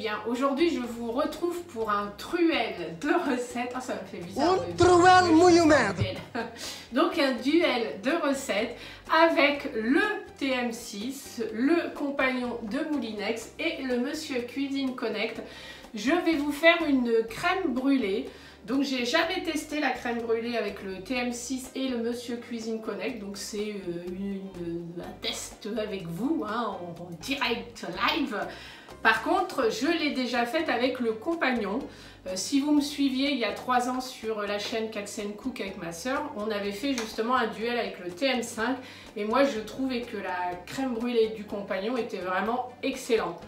bien, aujourd'hui je vous retrouve pour un truel de recettes. Ah, ça me fait bizarre. Un truel muy humide. Donc un duel de recettes avec le TM6, le compagnon de Moulinex et le Monsieur Cuisine Connect. Je vais vous faire une crème brûlée. Donc j'ai jamais testé la crème brûlée avec le TM6 et le Monsieur Cuisine Connect, donc c'est un test avec vous, hein, en direct live. Par contre, je l'ai déjà faite avec le compagnon. Si vous me suiviez il y a 3 ans sur la chaîne Cats & Cook avec ma soeur, on avait fait justement un duel avec le TM5 et moi je trouvais que la crème brûlée du compagnon était vraiment excellente.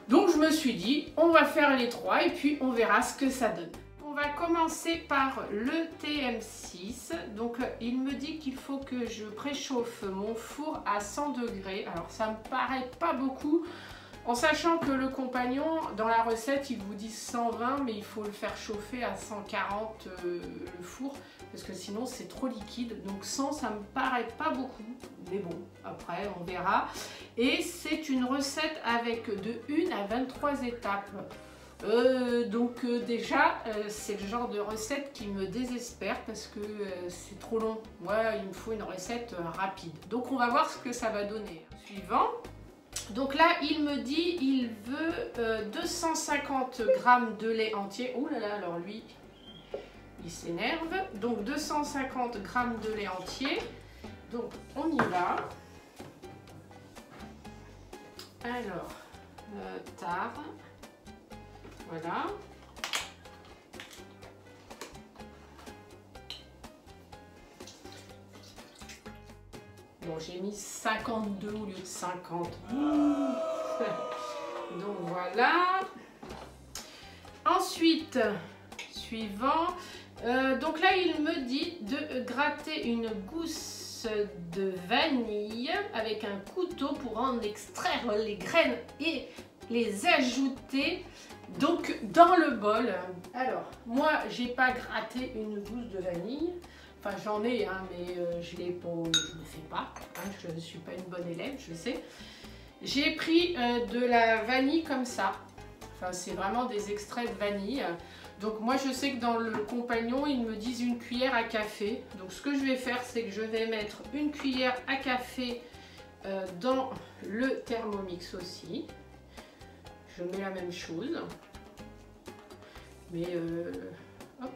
Donc je me suis dit, on va faire les 3 et puis on verra ce que ça donne. On va commencer par le TM6. Donc il me dit qu'il faut que je préchauffe mon four à 100 degrés. Alors ça me paraît pas beaucoup, en sachant que le compagnon, dans la recette, il vous dit 120, mais il faut le faire chauffer à 140 le four, parce que sinon c'est trop liquide. Donc 100, ça me paraît pas beaucoup, mais bon, après on verra. Et c'est une recette avec de 1 à 23 étapes. Déjà, c'est le genre de recette qui me désespère parce que c'est trop long. Moi, il me faut une recette rapide. Donc on va voir ce que ça va donner. Suivant. Donc là, il me dit il veut 250 g de lait entier. Oh là là, alors lui, il s'énerve. Donc 250 g de lait entier. Donc on y va. Alors, tard. Voilà. Bon, j'ai mis 52 au lieu de 50. Donc voilà. Ensuite, suivant. Donc là, il me dit de gratter une gousse de vanille avec un couteau pour en extraire les graines et les ajouter donc dans le bol. Alors moi j'ai pas gratté une gousse de vanille, enfin j'en ai hein, mais je ne fais pas, hein, je ne suis pas une bonne élève, je sais. J'ai pris de la vanille comme ça, enfin c'est vraiment des extraits de vanille. Donc moi je sais que dans le compagnon ils me disent une cuillère à café, donc ce que je vais faire c'est que je vais mettre une cuillère à café dans le Thermomix aussi. Je mets la même chose, mais hop,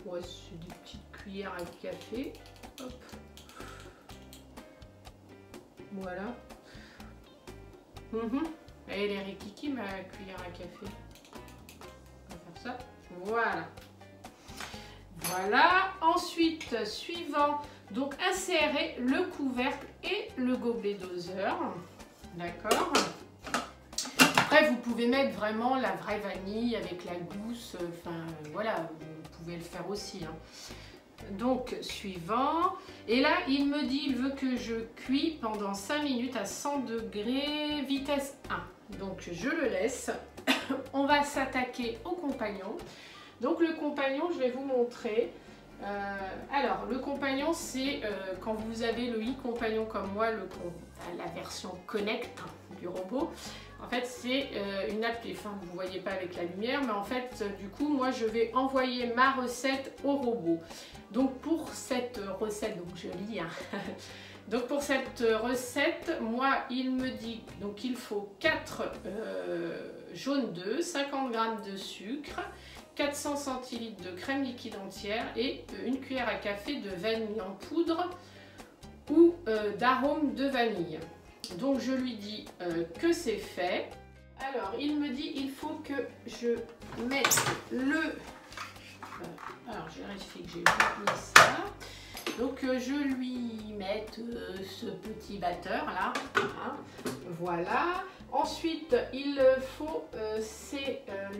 ouais, c'est des petites cuillères à café, hop, voilà. Elle est rikiki ma cuillère à café. On va faire ça, voilà. Voilà, ensuite, suivant, donc insérer le couvercle et le gobelet doseur, d'accord. Après, vous pouvez mettre vraiment la vraie vanille avec la gousse, enfin voilà, vous pouvez le faire aussi. Hein. Donc, suivant. Et là, il me dit, il veut que je cuis pendant 5 minutes à 100 degrés, vitesse 1. Donc, je le laisse. On va s'attaquer au compagnon. Donc, le compagnon, je vais vous montrer. Alors, le compagnon, c'est quand vous avez le i-compagnon comme moi, la version Connect du robot. En fait, c'est une appli, enfin vous ne voyez pas avec la lumière, mais en fait, du coup, moi, je vais envoyer ma recette au robot. Donc, pour cette recette, donc je lis, hein. Donc, pour cette recette, moi, il me dit, donc il faut 4 jaunes d'œufs, 50 g de sucre, 400 centilitres de crème liquide entière et une cuillère à café de vanille en poudre ou d'arôme de vanille. Donc je lui dis que c'est fait. Alors il me dit il faut que je mette le... alors je vérifie que j'ai bien mis ça. Donc je lui mette ce petit batteur là. Hein, voilà. Ensuite il faut,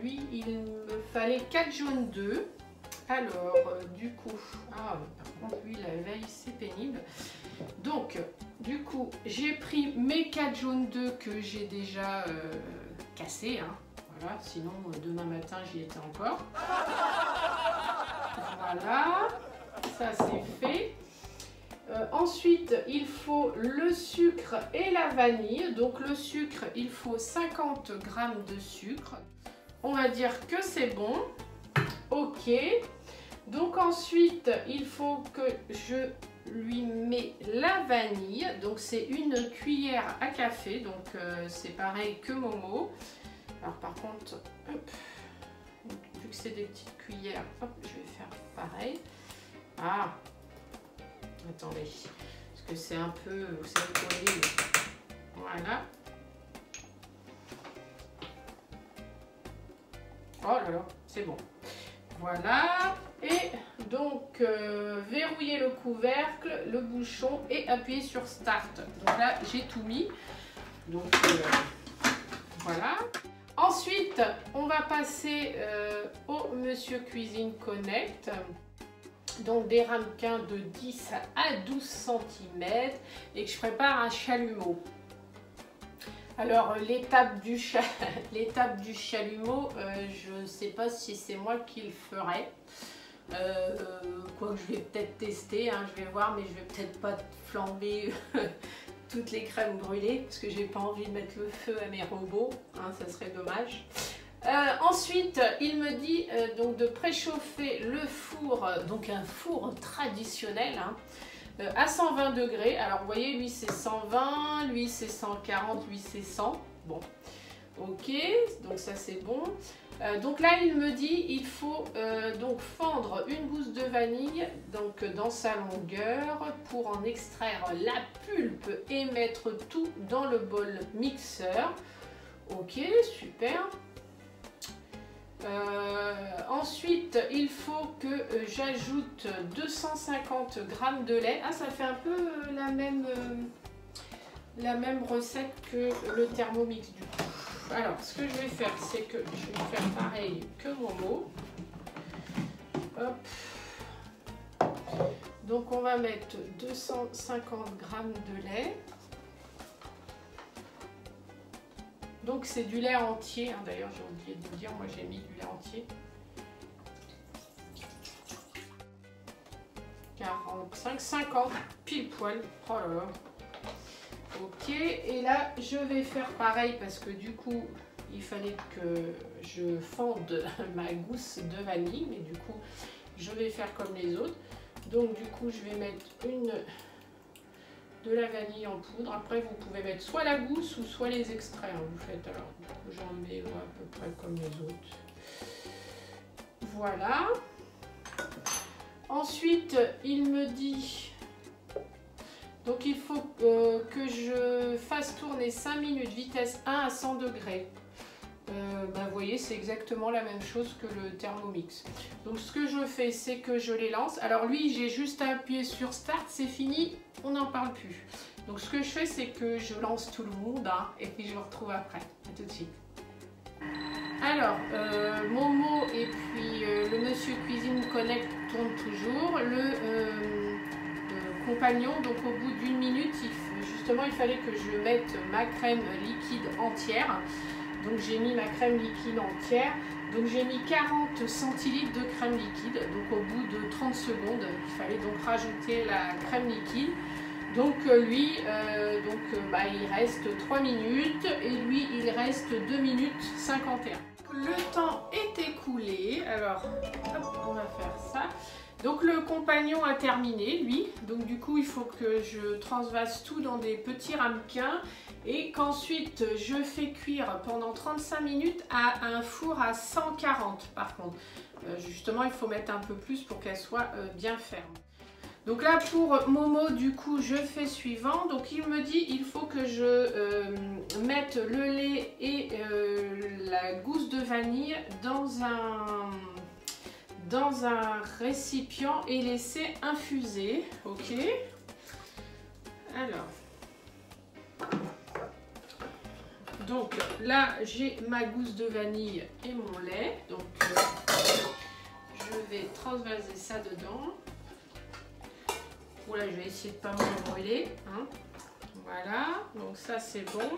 lui il me fallait 4 jaunes d'œufs. Alors du coup, par contre lui la veille c'est pénible. Donc du coup j'ai pris mes 4 jaunes d'œufs que j'ai déjà cassés. Hein. Voilà, sinon demain matin j'y étais encore. Voilà, ça c'est fait. Ensuite, il faut le sucre et la vanille. Donc le sucre, il faut 50 g de sucre. On va dire que c'est bon. Ok. Donc ensuite, il faut que je lui mets la vanille. Donc c'est une cuillère à café. Donc c'est pareil que Momo. Alors par contre, hop, vu que c'est des petites cuillères, hop, je vais faire pareil. Ah, attendez, parce que c'est un peu, vous savez, collé. Voilà. Oh là là, c'est bon. Voilà. Et donc, verrouiller le couvercle, le bouchon et appuyer sur Start. Donc là, j'ai tout mis. Donc, voilà. Ensuite, on va passer au Monsieur Cuisine Connect. Donc des ramequins de 10 à 12 cm et que je prépare un chalumeau. Alors l'étape du chalumeau, je ne sais pas si c'est moi qui le ferai. Quoique je vais peut-être tester, hein, je vais voir, mais je vais peut-être pas flamber toutes les crèmes brûlées parce que j'ai pas envie de mettre le feu à mes robots, hein, ça serait dommage. Ensuite, il me dit donc de préchauffer le four, donc un four traditionnel, hein, à 120 degrés. Alors vous voyez, lui c'est 120, lui c'est 140, lui c'est 100. Bon, ok, donc ça c'est bon. Donc là il me dit il faut donc fendre une gousse de vanille donc dans sa longueur pour en extraire la pulpe et mettre tout dans le bol mixeur. Ok, super. Ensuite, il faut que j'ajoute 250 g de lait. Ah, ça fait un peu la même recette que le Thermomix du coup. Alors, ce que je vais faire, c'est que je vais faire pareil que Momo. Hop. Donc, on va mettre 250 g de lait. Donc c'est du lait entier, hein. D'ailleurs j'ai oublié de vous dire, moi j'ai mis du lait entier. 45, 50, pile poil. Oh là là. Ok, et là je vais faire pareil parce que du coup il fallait que je fonde ma gousse de vanille, mais du coup je vais faire comme les autres. Donc du coup je vais mettre de la vanille en poudre. Après vous pouvez mettre soit la gousse ou soit les extraits, hein, vous faites. Alors j'en mets à peu près comme les autres. Voilà. Ensuite il me dit donc il faut que je fasse tourner 5 minutes vitesse 1 à 100 degrés. Vous voyez, c'est exactement la même chose que le Thermomix. Donc ce que je fais, c'est que je les lance. Alors lui, j'ai juste à appuyer sur Start, c'est fini, on n'en parle plus. Donc ce que je fais, c'est que je lance tout le monde, hein, et puis je me retrouve après. À tout de suite. Alors, Momo et puis le Monsieur Cuisine Connect tourne toujours. Le compagnon, donc au bout d'une minute, justement, il fallait que je mette ma crème liquide entière. Donc j'ai mis ma crème liquide entière. Donc j'ai mis 40 centilitres de crème liquide. Donc au bout de 30 secondes, il fallait donc rajouter la crème liquide. Donc lui, il reste 3 minutes et lui, il reste 2 minutes 51. Le temps est écoulé. Alors, hop, on va faire ça. Donc le compagnon a terminé, lui. Donc du coup, il faut que je transvase tout dans des petits ramequins et qu'ensuite je fais cuire pendant 35 minutes à un four à 140 par contre. Justement, il faut mettre un peu plus pour qu'elle soit bien ferme. Donc là, pour Momo, du coup, je fais suivant. Donc il me dit il faut que je mette le lait et la gousse de vanille dans un récipient et laisser infuser. Ok. Alors. Donc là, j'ai ma gousse de vanille et mon lait. Donc je vais transvaser ça dedans. Voilà, je vais essayer de ne pas me brûler. Hein. Voilà, donc ça c'est bon.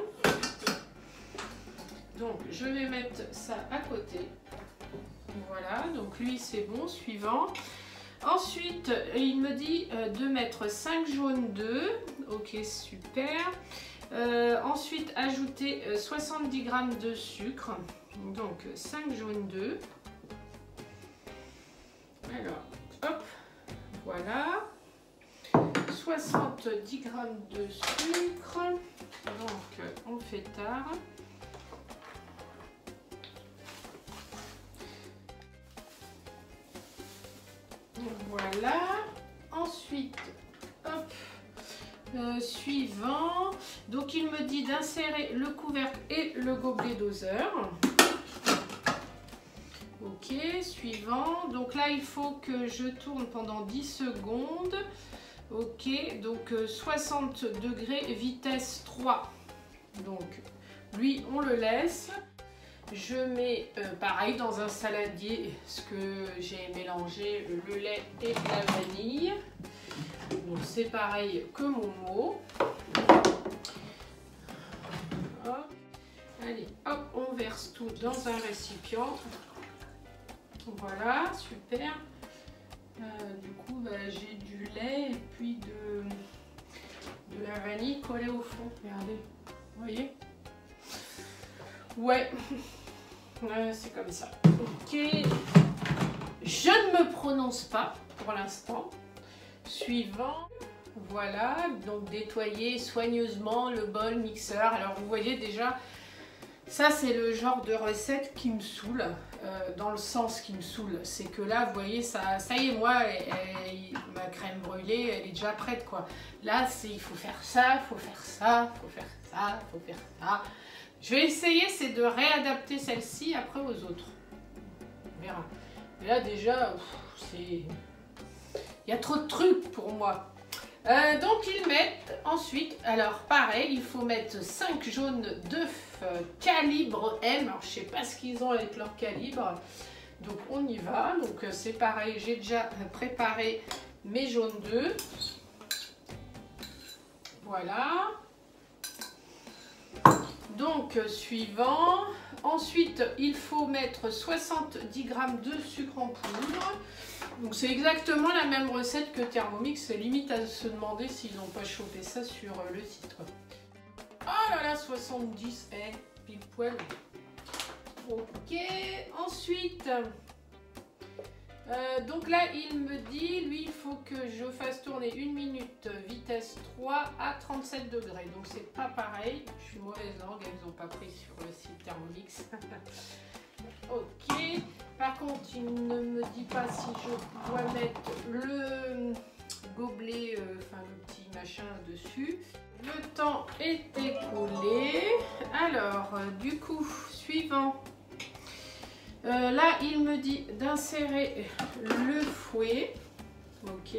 Donc je vais mettre ça à côté. Voilà, donc lui c'est bon, suivant. Ensuite, il me dit de mettre 5 jaunes d'œufs. Ok, super. Ensuite, ajouter 70 g de sucre. Donc, 5 jaunes d'œufs. Alors, hop, voilà. 70 g de sucre. Donc, on fait tard. Voilà. Ensuite, hop, suivant. Donc, il me dit d'insérer le couvercle et le gobelet doseur. Ok, suivant. Donc là, il faut que je tourne pendant 10 secondes. Ok, donc 60 degrés, vitesse 3. Donc, lui, on le laisse. Je mets pareil dans un saladier ce que j'ai mélangé, le lait et la vanille. Donc c'est pareil que Momo. Hop. Allez, hop, on verse tout dans un récipient. Voilà, super. Du coup, bah, j'ai du lait et puis de la vanille collée au fond. Regardez, vous voyez? Ouais, c'est comme ça. Ok, je ne me prononce pas pour l'instant. Suivant, voilà, donc nettoyer soigneusement le bol mixeur. Alors vous voyez déjà, ça c'est le genre de recette qui me saoule, dans le sens qui me saoule. C'est que là, vous voyez, ça y est, moi, ma crème brûlée, elle est déjà prête, quoi. Là, il faut faire ça, il faut faire ça, il faut faire ça, il faut faire ça. Je vais essayer, c'est de réadapter celle-ci après aux autres. On verra. Mais là déjà, il y a trop de trucs pour moi. Donc ils mettent ensuite, alors pareil, il faut mettre 5 jaunes d'œufs calibre M. Alors je sais pas ce qu'ils ont avec leur calibre. Donc on y va. Donc c'est pareil, j'ai déjà préparé mes jaunes d'œufs. Voilà. Donc, suivant. Ensuite, il faut mettre 70 g de sucre en poudre. Donc, c'est exactement la même recette que Thermomix. C'est limite à se demander s'ils n'ont pas chopé ça sur le site. Oh là là, 70, pile poil. Ok, ensuite... donc là, il me dit, lui, il faut que je fasse tourner 1 minute, vitesse 3 à 37 degrés. Donc c'est pas pareil. Je suis mauvaise langue, elles n'ont pas pris sur le site Thermomix. Ok. Par contre, il ne me dit pas si je dois mettre le gobelet, enfin le petit machin dessus. Le temps est écoulé. Alors, du coup, suivant. Là, il me dit d'insérer le fouet. Ok.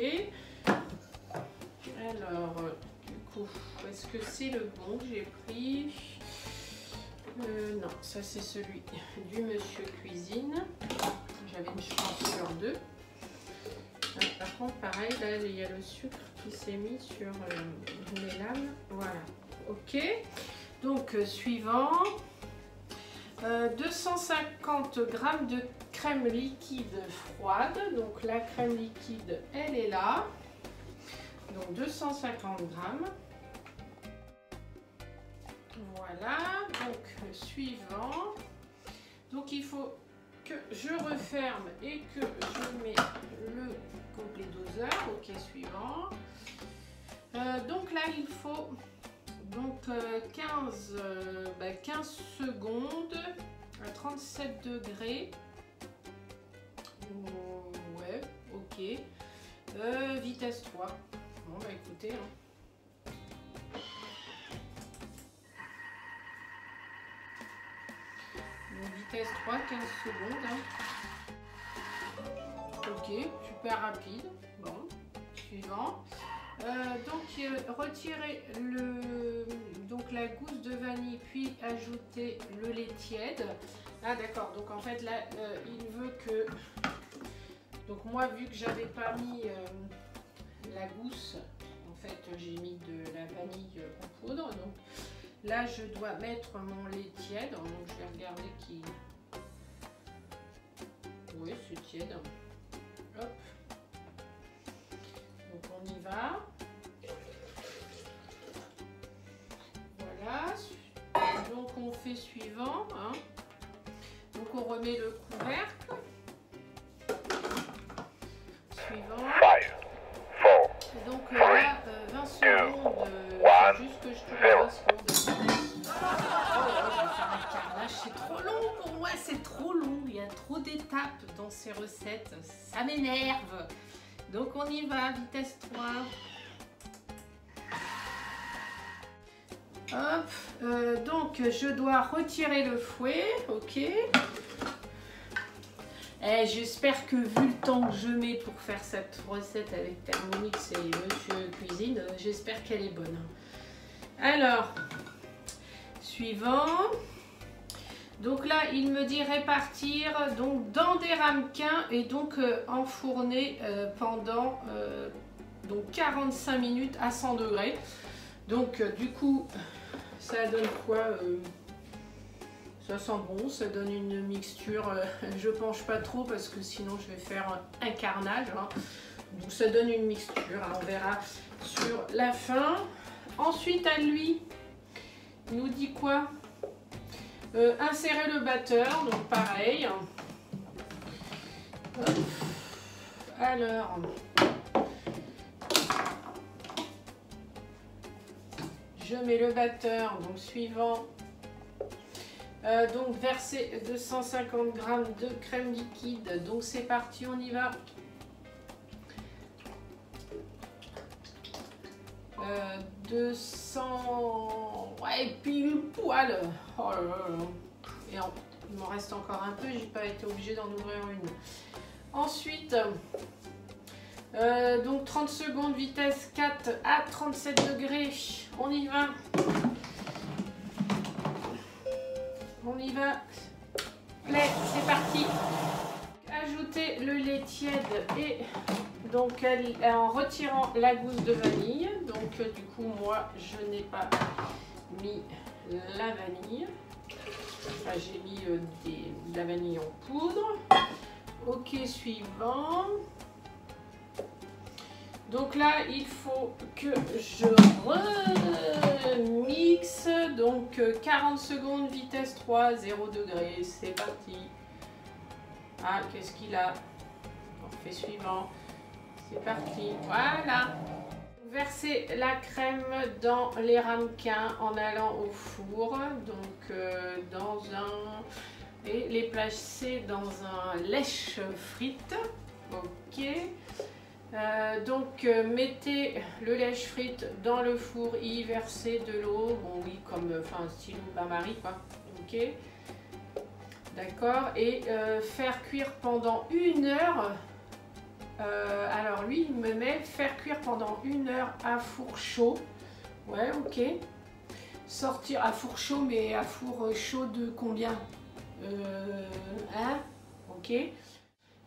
Alors, du coup, est-ce que c'est le bon que j'ai pris? Non, ça c'est celui du Monsieur Cuisine. J'avais une chance sur 2. Par contre, pareil, là, il y a le sucre qui s'est mis sur les lames. Voilà. Ok. Donc, suivant. 250 g de crème liquide froide. Donc la crème liquide, elle est là. Donc 250 g. Voilà. Donc suivant. Donc il faut que je referme et que je mets le gobelet doseur. Ok, suivant. Donc là il faut... Donc 15 secondes à 37 degrés. Ouais, ok. Vitesse 3. Bon, bah écoutez. Donc, vitesse 3, 15 secondes. Ok, super rapide. Bon, suivant. Donc retirer la gousse de vanille puis ajouter le lait tiède. Ah d'accord, donc en fait là il veut que, donc moi vu que j'avais pas mis la gousse, en fait j'ai mis de la vanille en poudre, donc là je dois mettre mon lait tiède, donc je vais regarder qui, oui c'est tiède, hop. va. Voilà. Donc on fait suivant. Hein. Donc on remet le couvercle. Suivant. Et donc là, 20 secondes, c'est juste que je tourne 20 secondes. Oh là, je vais faire un carnage, c'est trop long pour moi, c'est trop long. Il y a trop d'étapes dans ces recettes, ça m'énerve. Donc on y va, vitesse 3. Hop, donc je dois retirer le fouet, ok. J'espère que vu le temps que je mets pour faire cette recette avec Thermomix et Monsieur Cuisine, j'espère qu'elle est bonne. Alors, suivant. Donc là, il me dit répartir donc dans des ramequins et donc enfourner pendant donc 45 minutes à 100 degrés. Donc du coup, ça donne quoi ça sent bon, ça donne une mixture, je penche pas trop parce que sinon je vais faire un carnage. Hein. Donc ça donne une mixture, hein, on verra sur la fin. Ensuite à lui, il nous dit quoi? Insérer le batteur, donc pareil. Hop. Alors, je mets le batteur, donc suivant. Donc verser 250 g de crème liquide. Donc c'est parti, on y va. 200, ouais, pile poil. Oh là là. Et il m'en reste encore un peu, j'ai pas été obligée d'en ouvrir une. Ensuite, donc 30 secondes, vitesse 4 à 37 degrés. On y va. On y va. Allez, c'est parti. Ajouter le lait tiède et donc en retirant la gousse de vanille. Donc du coup moi je n'ai pas mis la vanille. Enfin, j'ai mis de la vanille en poudre. Ok, suivant. Donc là, il faut que je remixe. Donc 40 secondes, vitesse 3, 0 degré. C'est parti. Ah, qu'est-ce qu'il a? On fait suivant. C'est parti. Voilà. Versez la crème dans les ramequins en allant au four. Donc dans un... Et les placer dans un lèche-frite. Ok. Donc mettez le lèche-frite dans le four, y versez de l'eau, bon oui comme enfin style bain-marie quoi, ok, d'accord, et faire cuire pendant 1 heure. Alors lui il me met faire cuire pendant 1 heure à four chaud, ouais ok, sortir à four chaud mais à four chaud de combien, hein, ok.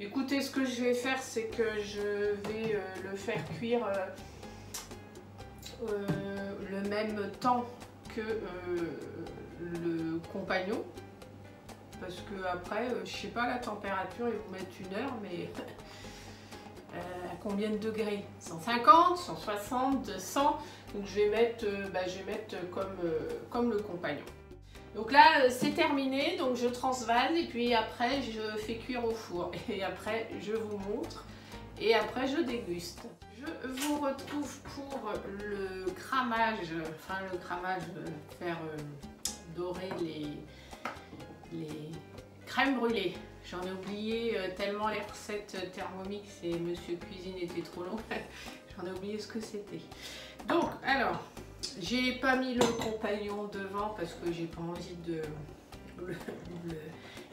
Écoutez, ce que je vais faire, c'est que je vais le faire cuire le même temps que le compagnon. Parce que après, je sais pas la température, ils vous mettent 1 heure, mais à combien de degrés? 150, 160, 200. Donc je vais mettre, comme le compagnon. Donc là, c'est terminé, donc je transvase et puis après, je fais cuire au four. Et après, je vous montre et après, je déguste. Je vous retrouve pour le cramage, enfin le cramage, faire dorer les crèmes brûlées. J'en ai oublié tellement les recettes Thermomix et Monsieur Cuisine étaient trop longues. J'en ai oublié ce que c'était. Donc, alors... J'ai pas mis le compagnon devant parce que j'ai pas envie de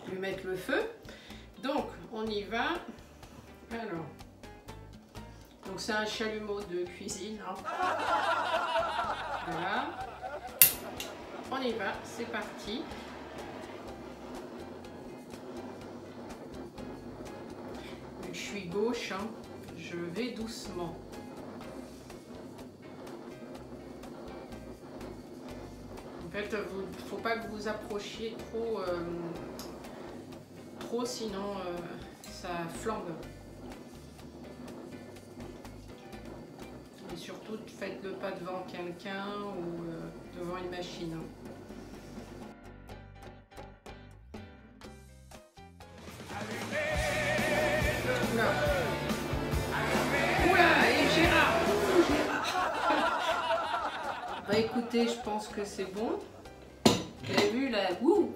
lui mettre le feu. Donc on y va. Alors, donc c'est un chalumeau de cuisine. Hein. Voilà. On y va, c'est parti. Je suis gauche, hein. Je vais doucement. En fait, il ne faut pas que vous approchiez trop sinon ça flambe. surtout faites-le pas devant quelqu'un ou devant une machine. Là. Oula, et Gérard. Bah écoutez, je pense que c'est bon. Vous avez vu là, ouh.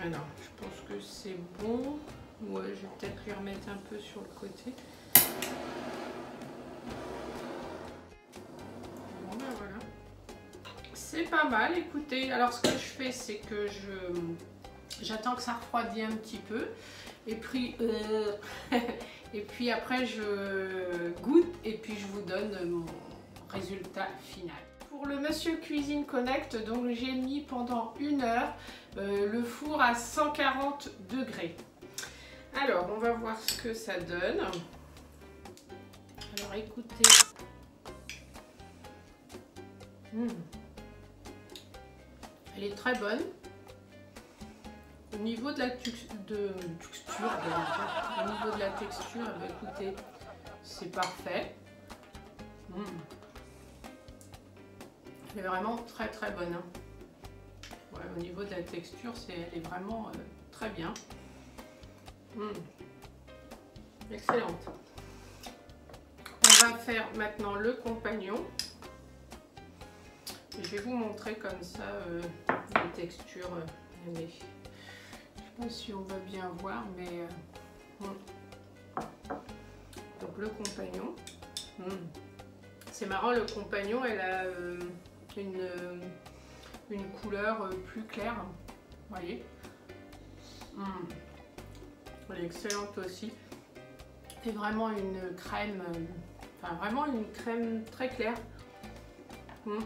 Alors, je pense que c'est bon. Ouais, je vais peut-être lui remettre un peu sur le côté. Bon ben voilà. C'est pas mal, écoutez. Alors ce que je fais, c'est que j'attends que ça refroidisse un petit peu. Et puis, et puis après, je goûte et puis je vous donne mon résultat final. Pour le Monsieur Cuisine Connect, donc j'ai mis pendant 1 heure le four à 140 degrés. Alors, on va voir ce que ça donne. Alors, écoutez. Elle est très bonne. Au niveau de la texture, bah, écoutez, c'est parfait. Elle est vraiment très très bonne. Hein. Ouais, au niveau de la texture, elle est vraiment très bien. Excellente. On va faire maintenant le compagnon. Je vais vous montrer comme ça les textures. Je ne sais pas si on va bien voir, mais donc le compagnon. C'est marrant, le compagnon, elle a une couleur plus claire. Vous voyez. Elle est excellente aussi. C'est vraiment une crème, vraiment une crème très claire. Je ne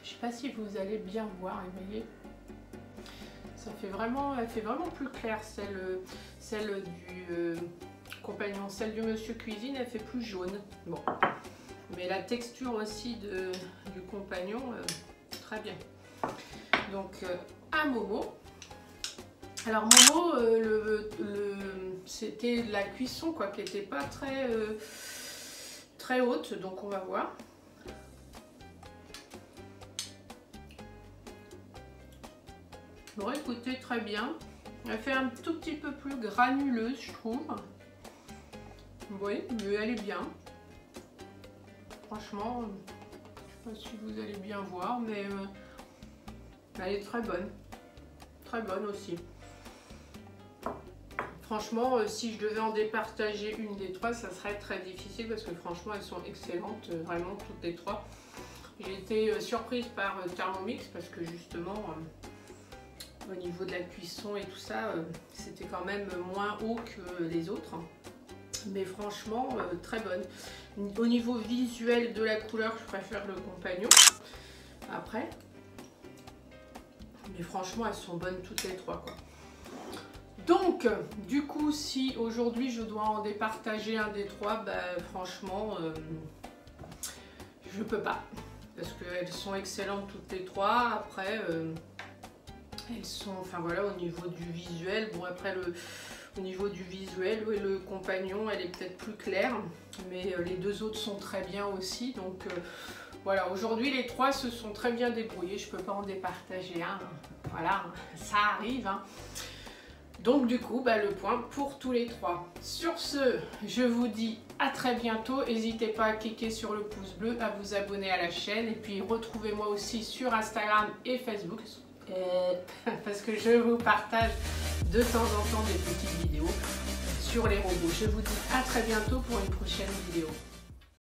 sais pas si vous allez bien voir, vous voyez. Ça fait vraiment, elle fait vraiment plus claire, celle du compagnon. Celle du Monsieur Cuisine, elle fait plus jaune. Bon, mais la texture aussi du compagnon, très bien. Donc à Momo. Alors Momo, c'était la cuisson quoi, qui n'était pas très haute, donc on va voir. Bon, écoutez, très bien. Elle fait un tout petit peu plus granuleuse, je trouve. Oui, mais elle est bien. Franchement, je ne sais pas si vous allez bien voir, mais elle est très bonne. Très bonne aussi. Franchement, si je devais en départager une des trois, ça serait très difficile parce que franchement, elles sont excellentes, vraiment toutes les trois. J'ai été surprise par Thermomix parce que justement, au niveau de la cuisson et tout ça, c'était quand même moins haut que les autres. Mais franchement, très bonne. Au niveau visuel de la couleur, je préfère le compagnon. Après, mais franchement, elles sont bonnes toutes les trois, quoi. Donc, du coup, si aujourd'hui je dois en départager un des trois, bah, franchement, je peux pas. Parce qu'elles sont excellentes toutes les trois. Après, elles sont, enfin voilà, au niveau du visuel. Bon, après, au niveau du visuel, oui, le compagnon, elle est peut-être plus claire. Mais les deux autres sont très bien aussi. Donc, voilà, aujourd'hui, les trois se sont très bien débrouillés. Je peux pas en départager un. Voilà, ça arrive. Hein. Donc du coup, bah, le point pour tous les trois. Sur ce, je vous dis à très bientôt. N'hésitez pas à cliquer sur le pouce bleu, à vous abonner à la chaîne. Et puis retrouvez-moi aussi sur Instagram et Facebook. Parce que je vous partage de temps en temps des petites vidéos sur les robots. Je vous dis à très bientôt pour une prochaine vidéo.